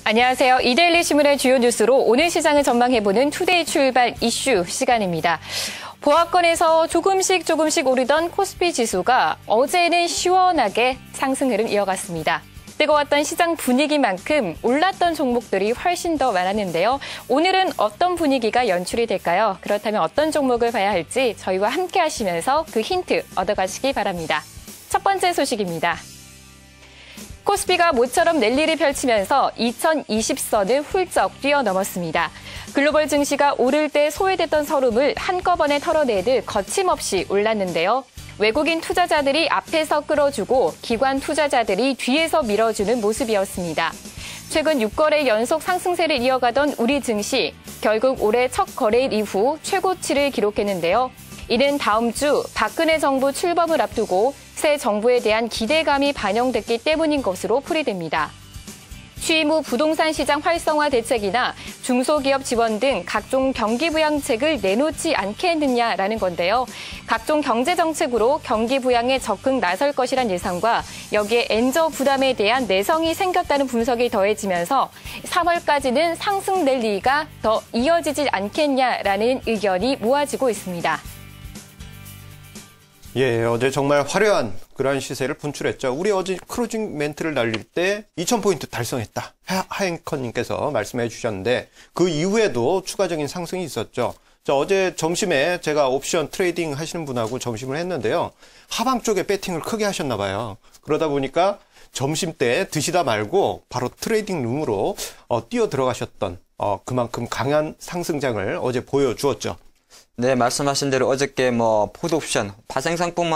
안녕하세요. 이데일리 신문의 주요 뉴스로 오늘 시장을 전망해보는 투데이 출발 이슈 시간입니다. 보합권에서 조금씩 오르던 코스피 지수가 어제는 시원하게 상승 흐름 이어갔습니다. 뜨거웠던 시장 분위기만큼 올랐던 종목들이 훨씬 더 많았는데요. 오늘은 어떤 분위기가 연출이 될까요? 그렇다면 어떤 종목을 봐야 할지 저희와 함께 하시면서 그 힌트 얻어가시기 바랍니다. 첫 번째 소식입니다. 코스피가 모처럼 랠리를 펼치면서 2020선을 훌쩍 뛰어넘었습니다. 글로벌 증시가 오를 때 소외됐던 서름을 한꺼번에 털어내듯 거침없이 올랐는데요. 외국인 투자자들이 앞에서 끌어주고 기관 투자자들이 뒤에서 밀어주는 모습이었습니다. 최근 6거래 연속 상승세를 이어가던 우리 증시, 결국 올해 첫 거래일 이후 최고치를 기록했는데요. 이는 다음 주 박근혜 정부 출범을 앞두고 새 정부에 대한 기대감이 반영됐기 때문인 것으로 풀이됩니다. 취임 후 부동산 시장 활성화 대책이나 중소기업 지원 등 각종 경기 부양책을 내놓지 않겠느냐라는 건데요. 각종 경제 정책으로 경기 부양에 적극 나설 것이란 예상과 여기에 엔저 부담에 대한 내성이 생겼다는 분석이 더해지면서 3월까지는 상승 랠리가 더 이어지지 않겠냐라는 의견이 모아지고 있습니다. 예, 어제 정말 화려한 그러한 시세를 분출했죠. 우리 어제 크루징 멘트를 날릴 때 2000포인트 달성했다. 하앵커님께서 말씀해 주셨는데 그 이후에도 추가적인 상승이 있었죠. 자, 어제 점심에 제가 옵션 트레이딩 하시는 분하고 점심을 했는데요. 하방 쪽에 배팅을 크게 하셨나 봐요. 그러다 보니까 점심 때 드시다 말고 바로 트레이딩 룸으로 뛰어 들어가셨던 그만큼 강한 상승장을 어제 보여주었죠. 네, 말씀하신 대로 어저께 풋옵션, 파생상품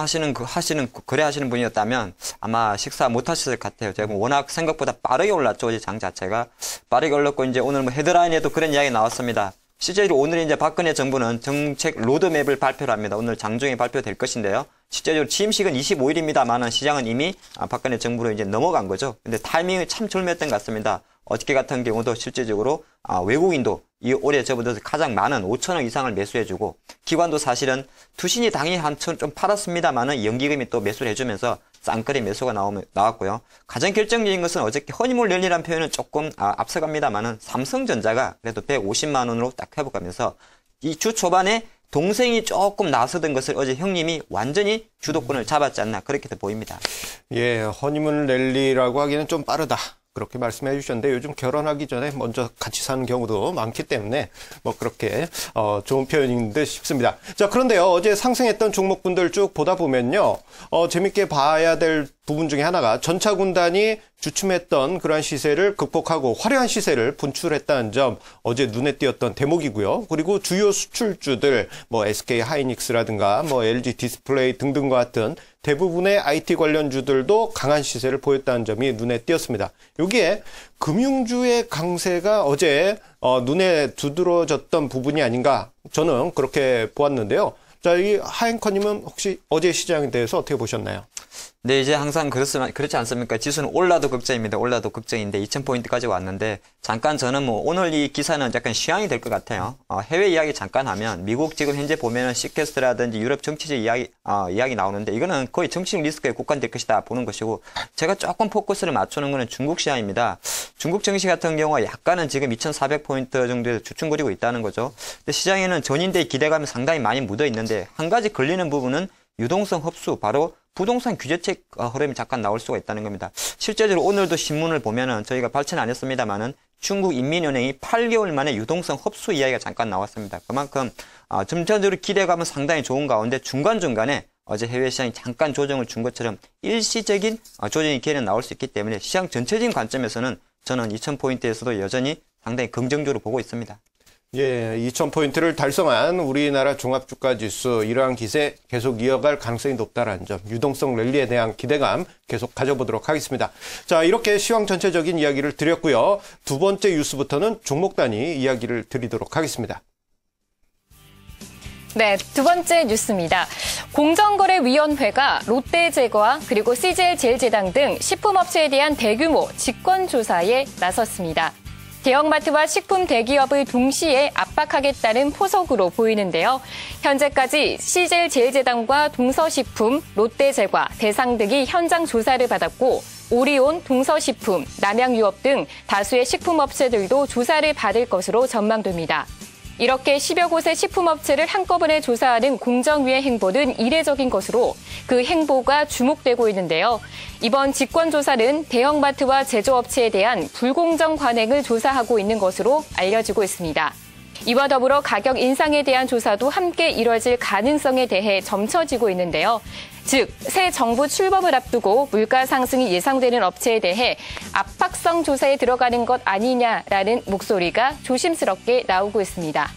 거래하시는 분이었다면 아마 식사 못 하셨을 것 같아요. 제가 워낙 생각보다 빠르게 올랐죠. 어제 장 자체가. 빠르게 올랐고, 이제 오늘 헤드라인에도 그런 이야기 나왔습니다. 실제로 오늘 이제 박근혜 정부는 정책 로드맵을 발표를 합니다. 오늘 장중에 발표될 것인데요. 실제로 취임식은 25일입니다만은 시장은 이미 박근혜 정부로 이제 넘어간 거죠. 근데 타이밍이 참 절묘했던 것 같습니다. 어저께 같은 경우도 실제적으로 외국인도 이 올해 저보다 가장 많은 5천억 이상을 매수해주고 기관도 사실은 투신이 당연히 한천 좀 팔았습니다만은 연기금이 또 매수를 해주면서 쌍끌이 매수가 나왔고요. 가장 결정적인 것은 어저께 허니몰 랠리라는 표현은 조금 앞서갑니다만은 삼성전자가 그래도 150만 원으로 딱 회복하면서 이 주 초반에 동생이 조금 나서던 것을 어제 형님이 완전히 주도권을 잡았지 않나 그렇게도 보입니다. 예, 허니문 랠리라고 하기는 좀 빠르다. 그렇게 말씀해 주셨는데 요즘 결혼하기 전에 먼저 같이 사는 경우도 많기 때문에 그렇게 좋은 표현인 듯 싶습니다. 자, 그런데요. 어제 상승했던 종목분들 쭉 보다 보면요. 재밌게 봐야 될 부분 중에 하나가 전차군단이 주춤했던 그러한 시세를 극복하고 화려한 시세를 분출했다는 점 어제 눈에 띄었던 대목이고요. 그리고 주요 수출주들 SK 하이닉스라든가 LG 디스플레이 등등과 같은 대부분의 IT 관련주들도 강한 시세를 보였다는 점이 눈에 띄었습니다. 여기에 금융주의 강세가 어제 눈에 두드러졌던 부분이 아닌가 저는 그렇게 보았는데요. 자, 이 하앵커님은 혹시 어제 시장에 대해서 어떻게 보셨나요? 네, 이제 항상 그렇지 않습니까? 지수는 올라도 걱정입니다. 올라도 걱정인데 2000포인트까지 왔는데 잠깐 저는 오늘 이 기사는 약간 시황이 될 것 같아요. 해외 이야기 잠깐 하면 미국 지금 현재 보면은 시캐스트라든지 유럽 정치적 이야기 나오는데 이거는 거의 정치적 리스크에 국한될 것이다 보는 것이고 제가 조금 포커스를 맞추는 거는 중국 시장입니다. 중국 증시 같은 경우가 약간은 지금 2400포인트 정도에서 주춤거리고 있다는 거죠. 근데 시장에는 전인대의 기대감이 상당히 많이 묻어 있는데 한 가지 걸리는 부분은 유동성 흡수, 바로 부동산 규제책 흐름이 잠깐 나올 수가 있다는 겁니다. 실제로 오늘도 신문을 보면은 저희가 발췌는 안 했습니다만은 중국 인민은행이 8개월 만에 유동성 흡수 이야기가 잠깐 나왔습니다. 그만큼 점차적으로 기대감은 상당히 좋은 가운데 중간중간에 어제 해외 시장이 잠깐 조정을 준 것처럼 일시적인 조정의 기회는 나올 수 있기 때문에 시장 전체적인 관점에서는 저는 2000포인트에서도 여전히 상당히 긍정적으로 보고 있습니다. 예, 2000포인트를 달성한 우리나라 종합주가지수 이러한 기세 계속 이어갈 가능성이 높다라는 점, 유동성 랠리에 대한 기대감 계속 가져보도록 하겠습니다. 자, 이렇게 시황 전체적인 이야기를 드렸고요. 두 번째 뉴스부터는 종목 단위 이야기를 드리도록 하겠습니다. 네, 두 번째 뉴스입니다. 공정거래위원회가 롯데제과 그리고 CJ제일제당 등 식품업체에 대한 대규모 직권조사에 나섰습니다. 대형마트와 식품 대기업을 동시에 압박하겠다는 포석으로 보이는데요. 현재까지 CJ제일제당과 동서식품, 롯데제과, 대상 등이 현장 조사를 받았고 오리온, 동서식품, 남양유업 등 다수의 식품업체들도 조사를 받을 것으로 전망됩니다. 이렇게 10여 곳의 식품업체를 한꺼번에 조사하는 공정위의 행보는 이례적인 것으로 그 행보가 주목되고 있는데요. 이번 직권조사는 대형마트와 제조업체에 대한 불공정 관행을 조사하고 있는 것으로 알려지고 있습니다. 이와 더불어 가격 인상에 대한 조사도 함께 이뤄질 가능성에 대해 점쳐지고 있는데요. 즉, 새 정부 출범을 앞두고 물가 상승이 예상되는 업체에 대해 압박성 조사에 들어가는 것 아니냐라는 목소리가 조심스럽게 나오고 있습니다.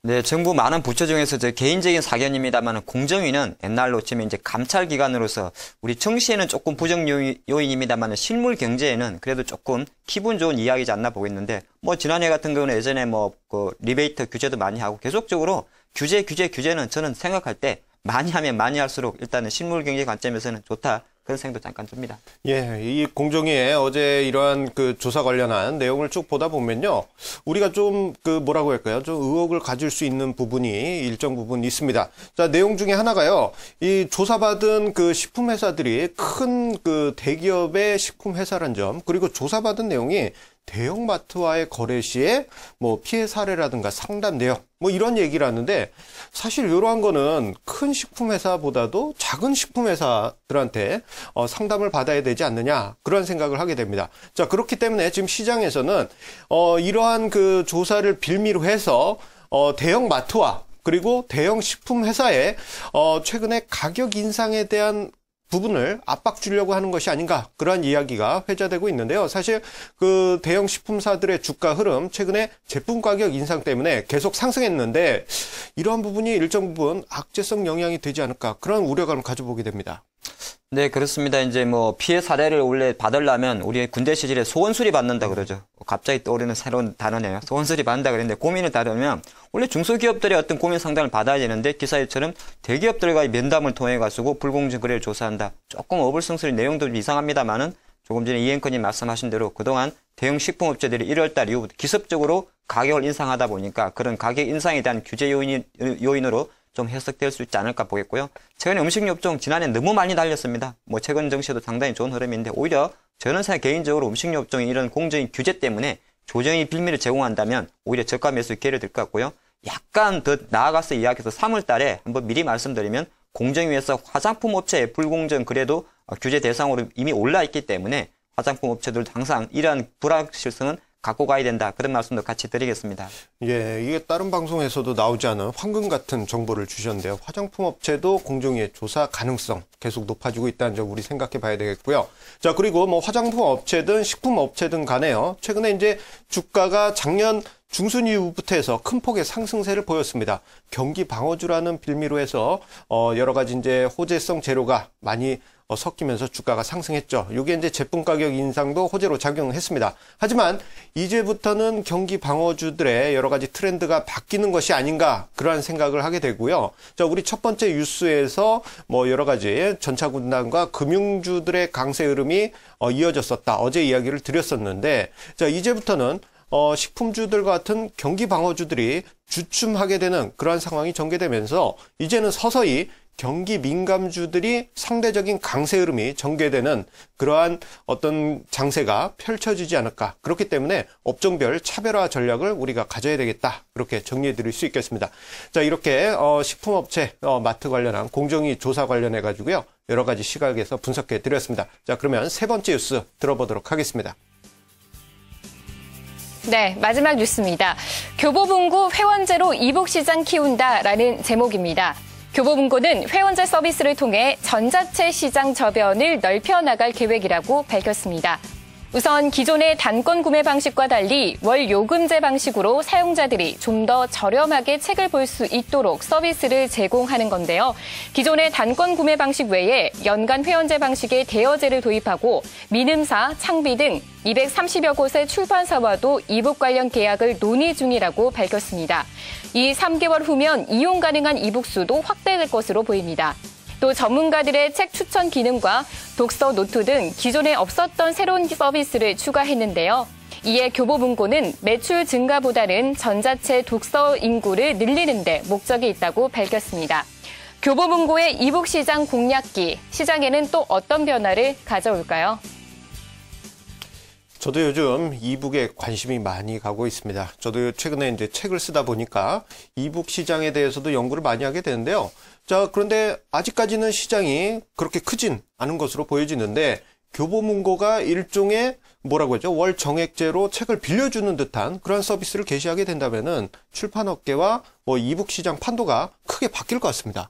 네, 정부 많은 부처 중에서 제 개인적인 사견입니다만 공정위는 옛날로 치면 이제 감찰 기관으로서 우리 정시에는 조금 부정 요인입니다만 실물 경제에는 그래도 조금 기분 좋은 이야기지 않나 보겠는데 뭐 지난해 같은 경우는 예전에 뭐 그 리베이트 규제도 많이 하고 계속적으로 규제는 저는 생각할 때 많이 하면 많이 할수록 일단은 실물 경제 관점에서는 좋다. 그런 생각도 잠깐 듭니다. 예, 이 공정위에 어제 이러한 그 조사 관련한 내용을 쭉 보다 보면요. 우리가 좀 그 뭐라고 할까요? 좀 의혹을 가질 수 있는 부분이 일정 부분 있습니다. 자, 내용 중에 하나가요. 이 조사받은 그 식품회사들이 큰 그 대기업의 식품회사란 점, 그리고 조사받은 내용이 대형마트와의 거래 시에 뭐 피해 사례라든가 상담 내용 뭐 이런 얘기를 하는데 사실 이러한 거는 큰 식품회사보다도 작은 식품회사들한테 상담을 받아야 되지 않느냐 그런 생각을 하게 됩니다. 자, 그렇기 때문에 지금 시장에서는 이러한 그 조사를 빌미로 해서 대형마트와 그리고 대형 식품회사의 최근에 가격 인상에 대한 부분을 압박 주려고 하는 것이 아닌가 그러한 이야기가 회자되고 있는데요. 사실 그 대형 식품사들의 주가 흐름 최근에 제품 가격 인상 때문에 계속 상승했는데 이러한 부분이 일정 부분 악재성 영향이 되지 않을까 그런 우려감을 가져보게 됩니다. 네, 그렇습니다. 이제 뭐 피해 사례를 원래 받으려면 우리 군대 시절에 소원수리 받는다 그러죠. 갑자기 떠오르는 새로운 단어네요. 소원수리 받는다 그랬는데 고민을 따르면 원래 중소기업들의 어떤 고민 상담을 받아야 되는데 기사에처럼 대기업들과 면담을 통해 가지고 불공정 거래를 조사한다. 조금 어불성설인 내용도 이상합니다만은 조금 전에 이 앵커님 말씀하신 대로 그동안 대형 식품업체들이 1월달 이후부터 기습적으로 가격을 인상하다 보니까 그런 가격 인상에 대한 규제 요인으로 좀 해석될 수 있지 않을까 보겠고요. 최근에 음식료업종 지난해 너무 많이 달렸습니다. 뭐 최근 정시도 상당히 좋은 흐름인데 오히려 저는 개인적으로 음식료업종의 이런 공정인 규제 때문에 조정의 빌미를 제공한다면 오히려 저가 매수 기회를 들 것 같고요. 약간 더 나아가서 이야기해서 3월 달에 한번 미리 말씀드리면 공정위에서 화장품 업체의 불공정 거래도 규제 대상으로 이미 올라 있기 때문에 화장품 업체들도 항상 이러한 불확실성은 갖고 가야 된다. 그런 말씀도 같이 드리겠습니다. 예, 이게 다른 방송에서도 나오지 않은 황금 같은 정보를 주셨는데요. 화장품 업체도 공정위의 조사 가능성 계속 높아지고 있다는 점 우리 생각해 봐야 되겠고요. 자, 그리고 뭐 화장품 업체든 식품 업체든 간에요. 최근에 이제 주가가 작년 중순 이후부터 해서 큰 폭의 상승세를 보였습니다. 경기 방어주라는 빌미로 해서 여러 가지 이제 호재성 재료가 많이 섞이면서 주가가 상승했죠. 이게 이제 제품 가격 인상도 호재로 작용했습니다. 하지만 이제부터는 경기 방어주들의 여러 가지 트렌드가 바뀌는 것이 아닌가 그러한 생각을 하게 되고요. 자, 우리 첫 번째 뉴스에서 뭐 여러 가지 전차군단과 금융주들의 강세 흐름이 이어졌었다. 어제 이야기를 드렸었는데, 자, 이제부터는 식품주들 같은 경기 방어주들이 주춤하게 되는 그러한 상황이 전개되면서 이제는 서서히 경기 민감주들이 상대적인 강세 흐름이 전개되는 그러한 어떤 장세가 펼쳐지지 않을까. 그렇기 때문에 업종별 차별화 전략을 우리가 가져야 되겠다. 그렇게 정리해 드릴 수 있겠습니다. 자, 이렇게 식품업체 마트 관련한 공정위 조사 관련해 가지고요. 여러 가지 시각에서 분석해 드렸습니다. 자, 그러면 세 번째 뉴스 들어보도록 하겠습니다. 네, 마지막 뉴스입니다. 교보문고 회원제로 이북시장 키운다라는 제목입니다. 교보문고는 회원제 서비스를 통해 전자채 시장 저변을 넓혀나갈 계획이라고 밝혔습니다. 우선 기존의 단권 구매 방식과 달리 월 요금제 방식으로 사용자들이 좀 더 저렴하게 책을 볼 수 있도록 서비스를 제공하는 건데요. 기존의 단권 구매 방식 외에 연간 회원제 방식의 대여제를 도입하고 민음사, 창비 등 230여 곳의 출판사와도 이북 관련 계약을 논의 중이라고 밝혔습니다. 이 3개월 후면 이용 가능한 이북 수도 확대될 것으로 보입니다. 또 전문가들의 책 추천 기능과 독서 노트 등 기존에 없었던 새로운 서비스를 추가했는데요. 이에 교보문고는 매출 증가보다는 전자책 독서 인구를 늘리는 데 목적이 있다고 밝혔습니다. 교보문고의 이북 시장 공략기, 시장에는 또 어떤 변화를 가져올까요? 저도 요즘 이북에 관심이 많이 가고 있습니다. 저도 최근에 이제 책을 쓰다 보니까 이북 시장에 대해서도 연구를 많이 하게 되는데요. 자, 그런데 아직까지는 시장이 그렇게 크진 않은 것으로 보여지는데 교보문고가 일종의 뭐라고 하죠? 월 정액제로 책을 빌려주는 듯한 그런 서비스를 개시하게 된다면은 출판업계와 이북 시장 판도가 크게 바뀔 것 같습니다.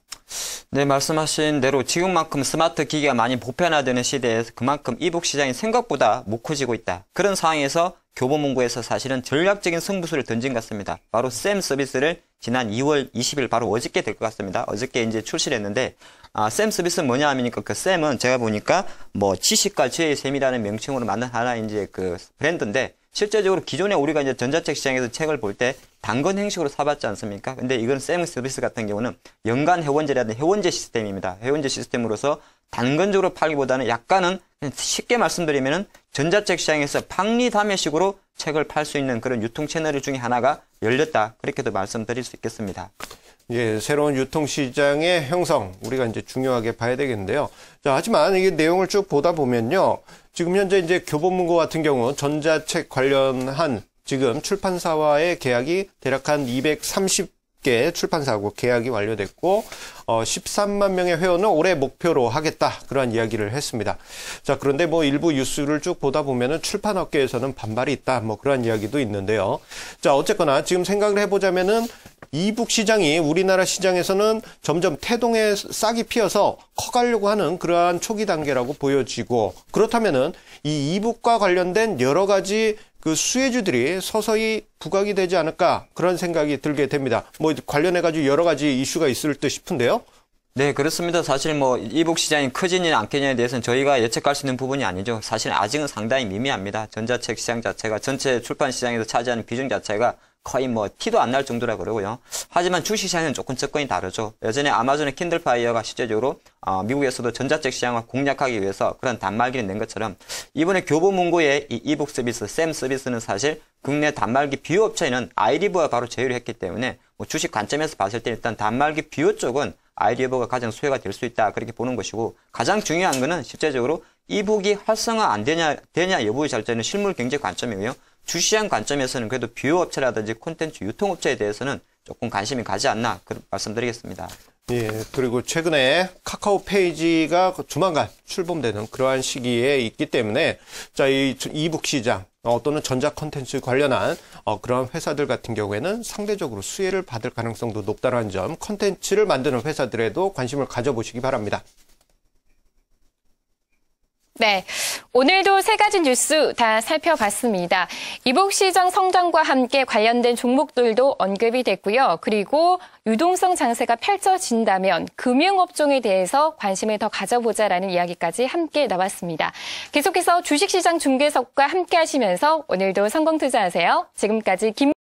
네, 말씀하신 대로 지금만큼 스마트 기기가 많이 보편화되는 시대에서 그만큼 이북 시장이 생각보다 못 커지고 있다. 그런 상황에서 교보문고에서 사실은 전략적인 승부수를 던진 것 같습니다. 바로 쌤 서비스를 지난 2월 20일 바로 어저께 될 것 같습니다. 어저께 이제 출시를 했는데, 쌤 서비스는 뭐냐 하면니까 그 쌤은 제가 보니까 지식과 지혜의 셈이라는 명칭으로 만든 하나의 이제 그 브랜드인데, 실제적으로 기존에 우리가 이제 전자책 시장에서 책을 볼 때 당근 형식으로 사봤지 않습니까? 근데 이건 쌤 서비스 같은 경우는 연간 회원제라는 회원제 시스템입니다. 회원제 시스템으로서 단건적으로 팔기보다는 약간은 쉽게 말씀드리면은 전자책 시장에서 박리담회식으로 책을 팔 수 있는 그런 유통 채널 중에 하나가 열렸다. 그렇게도 말씀드릴 수 있겠습니다. 예, 새로운 유통시장의 형성, 우리가 이제 중요하게 봐야 되겠는데요. 자, 하지만 이게 내용을 쭉 보다 보면요. 지금 현재 이제 교보문고 같은 경우 전자책 관련한 지금 출판사와의 계약이 대략 한 230개 출판사하고 계약이 완료됐고, 13만 명의 회원을 올해 목표로 하겠다. 그런 이야기를 했습니다. 자, 그런데 일부 뉴스를 쭉 보다 보면은 출판업계에서는 반발이 있다. 그런 이야기도 있는데요. 자, 어쨌거나 지금 생각을 해보자면은 이북 시장이 우리나라 시장에서는 점점 태동의 싹이 피어서 커가려고 하는 그러한 초기 단계라고 보여지고, 그렇다면은 이 이북과 관련된 여러 가지 그 수혜주들이 서서히 부각이 되지 않을까 그런 생각이 들게 됩니다. 관련해가지고 여러 가지 이슈가 있을 듯 싶은데요. 네, 그렇습니다. 사실 이북 시장이 커지느냐 안 커지느냐에 대해서는 저희가 예측할 수 있는 부분이 아니죠. 사실 아직은 상당히 미미합니다. 전자책 시장 자체가 전체 출판 시장에서 차지하는 비중 자체가 거의 티도 안 날 정도라 그러고요. 하지만 주식시장은 조금 접근이 다르죠. 예전에 아마존의 킨들파이어가 실제적으로 미국에서도 전자책 시장을 공략하기 위해서 그런 단말기를 낸 것처럼 이번에 교보문고의 이 이북 서비스, 쌤 서비스는 사실 국내 단말기 비유업체는 아이리버가 바로 제휴를 했기 때문에 주식 관점에서 봤을 때 일단 단말기 비유 쪽은 아이리버가 가장 수혜가 될 수 있다 그렇게 보는 것이고, 가장 중요한 거는 실제적으로 이북이 활성화 안 되냐 여부의 절제는 실물 경제 관점이고요. 주시장 관점에서는 그래도 비유업체라든지 콘텐츠 유통업체에 대해서는 조금 관심이 가지 않나 그런 말씀드리겠습니다. 예, 그리고 최근에 카카오 페이지가 조만간 출범되는 그러한 시기에 있기 때문에 자, 이 이북 시장 또는 전자 콘텐츠 관련한 그런 회사들 같은 경우에는 상대적으로 수혜를 받을 가능성도 높다는 점, 콘텐츠를 만드는 회사들에도 관심을 가져보시기 바랍니다. 네, 오늘도 세 가지 뉴스 다 살펴봤습니다. 이북 시장 성장과 함께 관련된 종목들도 언급이 됐고요. 그리고 유동성 장세가 펼쳐진다면 금융업종에 대해서 관심을 더 가져보자라는 이야기까지 함께 나왔습니다. 계속해서 주식시장 중계석과 함께 하시면서 오늘도 성공 투자하세요. 지금까지